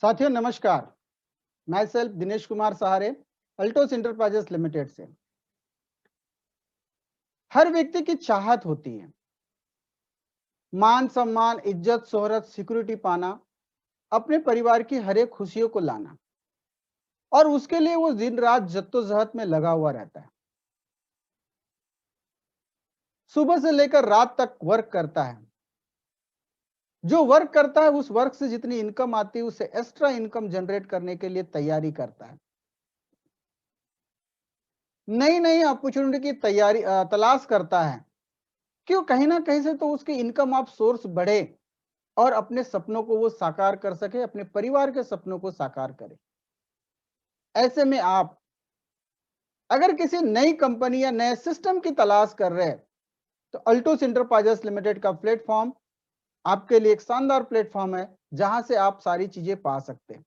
साथियों नमस्कार। मैं सेल्फ दिनेश कुमार सहारे अल्टोस इंटरप्राइजेस लिमिटेड से। हर व्यक्ति की चाहत होती है मान सम्मान इज्जत शोहरत सिक्योरिटी पाना, अपने परिवार की हर एक खुशियों को लाना और उसके लिए वो दिन रात जद्दोजहद में लगा हुआ रहता है। सुबह से लेकर रात तक वर्क करता है। जो वर्क करता है उस वर्क से जितनी इनकम आती है उससे एक्स्ट्रा इनकम जनरेट करने के लिए तैयारी करता है। नई नई अपॉर्चुनिटी की तलाश करता है। क्यों? कहीं ना कहीं से तो उसकी इनकम ऑफ सोर्स बढ़े और अपने सपनों को वो साकार कर सके, अपने परिवार के सपनों को साकार करे। ऐसे में आप अगर किसी नई कंपनी या नए सिस्टम की तलाश कर रहे हैं तो अल्टोस इंटरप्राइजेस लिमिटेड का प्लेटफॉर्म आपके लिए एक शानदार प्लेटफॉर्म है जहां से आप सारी चीजें पा सकते हैं।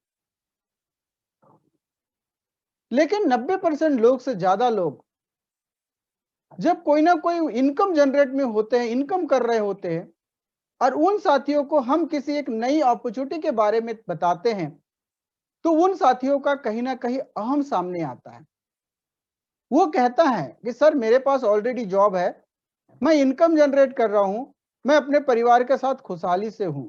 लेकिन 90% लोग से ज्यादा लोग जब कोई ना कोई इनकम जनरेट में होते हैं, इनकम कर रहे होते हैं और उन साथियों को हम किसी एक नई अपॉर्चुनिटी के बारे में बताते हैं तो उन साथियों का कहीं ना कहीं अहम सामने आता है। वो कहता है कि सर मेरे पास ऑलरेडी जॉब है, मैं इनकम जनरेट कर रहा हूं, मैं अपने परिवार के साथ खुशहाली से हूं।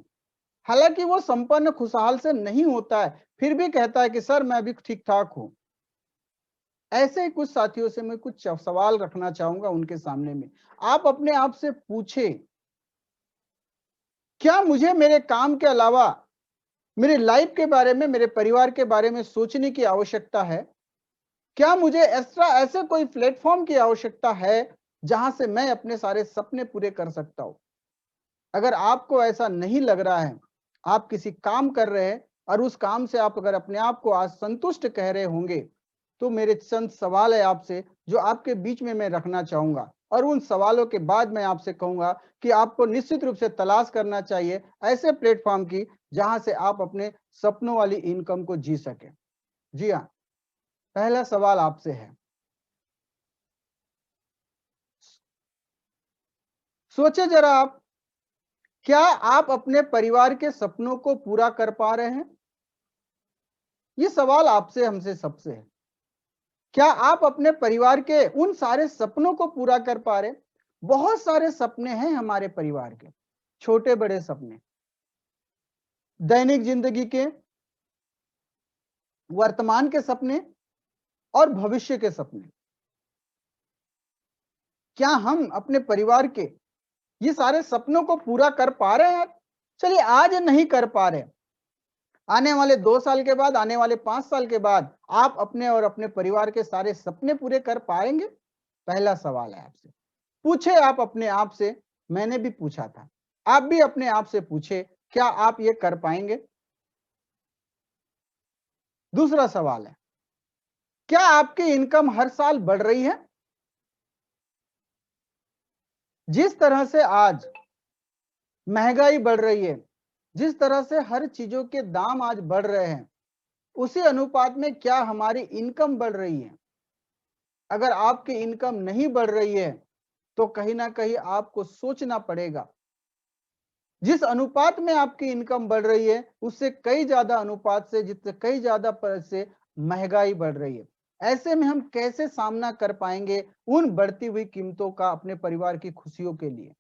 हालांकि वो संपन्न खुशहाल से नहीं होता है, फिर भी कहता है कि सर मैं अभी ठीक ठाक हूं। ऐसे ही कुछ साथियों से मैं कुछ सवाल रखना चाहूंगा उनके सामने में। आप अपने आप से पूछे, क्या मुझे मेरे काम के अलावा मेरी लाइफ के बारे में, मेरे परिवार के बारे में सोचने की आवश्यकता है? क्या मुझे एक्स्ट्रा ऐसे कोई प्लेटफॉर्म की आवश्यकता है जहां से मैं अपने सारे सपने पूरे कर सकता हूं? अगर आपको ऐसा नहीं लग रहा है, आप किसी काम कर रहे हैं और उस काम से आप अगर अपने आप को आज संतुष्ट कह रहे होंगे, तो मेरे चंद सवाल है आपसे जो आपके बीच में मैं रखना चाहूंगा और उन सवालों के बाद मैं आपसे कहूंगा कि आपको निश्चित रूप से तलाश करना चाहिए ऐसे प्लेटफॉर्म की जहां से आप अपने सपनों वाली इनकम को जी सके। जी हाँ, पहला सवाल आपसे है, सोचे जरा आप, क्या आप अपने परिवार के सपनों को पूरा कर पा रहे हैं? ये सवाल आपसे हमसे सबसे है। क्या आप अपने परिवार के उन सारे सपनों को पूरा कर पा रहे? बहुत सारे सपने हैं हमारे परिवार के, छोटे बड़े सपने, दैनिक जिंदगी के, वर्तमान के सपने और भविष्य के सपने। क्या हम अपने परिवार के ये सारे सपनों को पूरा कर पा रहे हैं? चलिए आज नहीं कर पा रहे, आने वाले 2 साल के बाद, आने वाले 5 साल के बाद आप अपने और अपने परिवार के सारे सपने पूरे कर पाएंगे? पहला सवाल है आपसे। पूछे आप अपने आप से, मैंने भी पूछा था, आप भी अपने आप से पूछे, क्या आप ये कर पाएंगे? दूसरा सवाल है, क्या आपकी इनकम हर साल बढ़ रही है? जिस तरह से आज महंगाई बढ़ रही है, जिस तरह से हर चीजों के दाम आज बढ़ रहे हैं, उसी अनुपात में क्या हमारी इनकम बढ़ रही है? अगर आपकी इनकम नहीं बढ़ रही है तो कहीं ना कहीं आपको सोचना पड़ेगा। जिस अनुपात में आपकी इनकम बढ़ रही है उससे कई ज्यादा अनुपात से, जिससे कई ज्यादा से महंगाई बढ़ रही है। ऐसे में हम कैसे सामना कर पाएंगे उन बढ़ती हुई कीमतों का अपने परिवार की खुशियों के लिए?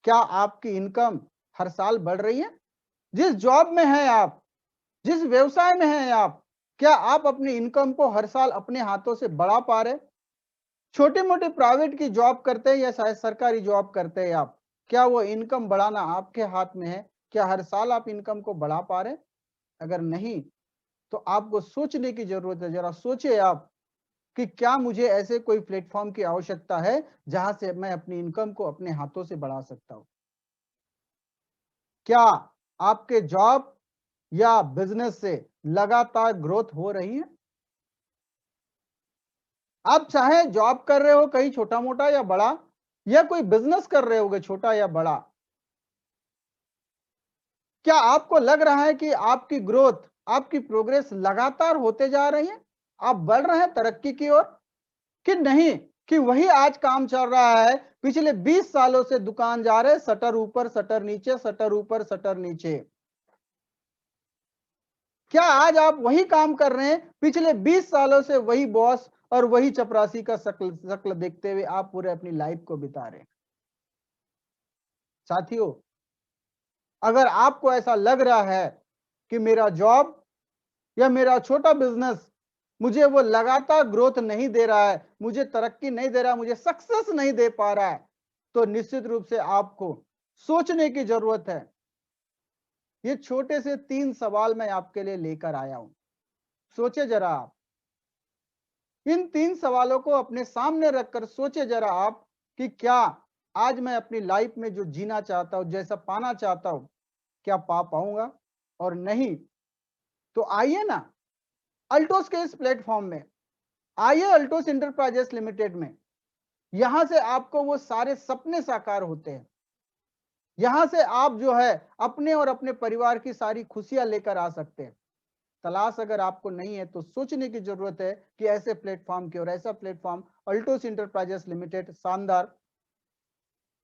क्या आपकी इनकम हर साल बढ़ रही है? जिस जॉब में है आप, जिस व्यवसाय में हैं आप, क्या आप अपनी इनकम को हर साल अपने हाथों से बढ़ा पा रहे? छोटे-मोटे प्राइवेट की जॉब करते हैं या शायद सरकारी जॉब करते हैं आप, क्या वो इनकम बढ़ाना आपके हाथ में है? क्या हर साल आप इनकम को बढ़ा पा रहे हैं? अगर नहीं, तो आपको सोचने की ज़रूरत है। ज़रा सोचिए आप कि क्या मुझे ऐसे कोई प्लेटफ़ॉर्म की आवश्यकता है, जहाँ से मैं अपनी इनकम को अपने हाथों से बढ़ा सकता हूँ? क्या आपके जॉब या बिज़नेस से लगातार ग्रोथ हो रही है? आप चाहे जॉब कर रहे हो कहीं छोटा-मोटा या बड़ा, या कोई बिज़नेस कर रहे होगे छोटा या बड़ा, क्या आपको लग रहा है कि आपकी ग्रोथ, आपकी प्रोग्रेस लगातार होते जा रही है? आप बढ़ रहे हैं तरक्की की ओर कि नहीं, कि वही आज काम चल रहा है, पिछले 20 सालों से दुकान जा रहे, शटर ऊपर, शटर नीचे, शटर ऊपर, शटर नीचे। क्या आज आप वही काम कर रहे हैं? पिछले 20 सालों से वही बॉस और वही चपरासी का शक्ल शक्ल देखते हुए आप पूरे अपनी लाइफ को बिता रहे हैं। साथियों, अगर आपको ऐसा लग रहा है कि मेरा जॉब या मेरा छोटा बिजनेस मुझे वो लगातार ग्रोथ नहीं दे रहा है, मुझे तरक्की नहीं दे रहा है, मुझे सक्सेस नहीं दे पा रहा है, तो निश्चित रूप से आपको सोचने की जरूरत है। ये छोटे से 3 सवाल मैं आपके लिए लेकर आया हूं। सोचे जरा आप, इन 3 सवालों को अपने सामने रखकर सोचे जरा आप कि क्या आज मैं अपनी लाइफ में जो जीना चाहता हूं, जैसा पाना चाहता हूं, क्या पा पाऊंगा? और नहीं तो आइए ना अल्टोस के इस प्लेटफॉर्म में, आइए अल्टोस इंटरप्राइजेस लिमिटेड में। यहां से आपको वो सारे सपने साकार होते हैं। यहां से आप जो है अपने और अपने परिवार की सारी खुशियां लेकर आ सकते हैं। तलाश अगर आपको नहीं है तो सोचने की जरूरत है कि ऐसे प्लेटफॉर्म की, और ऐसा प्लेटफॉर्म अल्टोस इंटरप्राइजेस लिमिटेड शानदार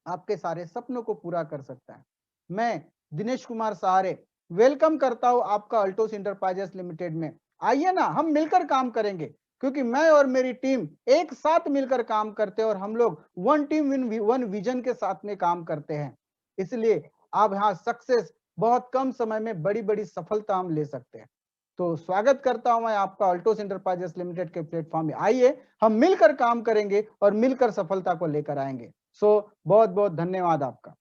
आपके सारे सपनों को पूरा कर सकता है। मैं दिनेश कुमार सहारे वेलकम करता हूं आपका अल्टोस इंटरप्राइजेस लिमिटेड में। आइए ना हम मिलकर काम करेंगे, क्योंकि मैं और मेरी टीम एक साथ मिलकर काम करते हैं और हम लोग वन टीम वन विजन के साथ में काम करते हैं। इसलिए आप यहाँ सक्सेस बहुत कम समय में बड़ी बड़ी सफलता हम ले सकते हैं। तो स्वागत करता हूं मैं आपका अल्टोस इंटरप्राइजेस लिमिटेड के प्लेटफॉर्म में। आइए हम मिलकर काम करेंगे और मिलकर सफलता को लेकर आएंगे। सो बहुत बहुत धन्यवाद आपका।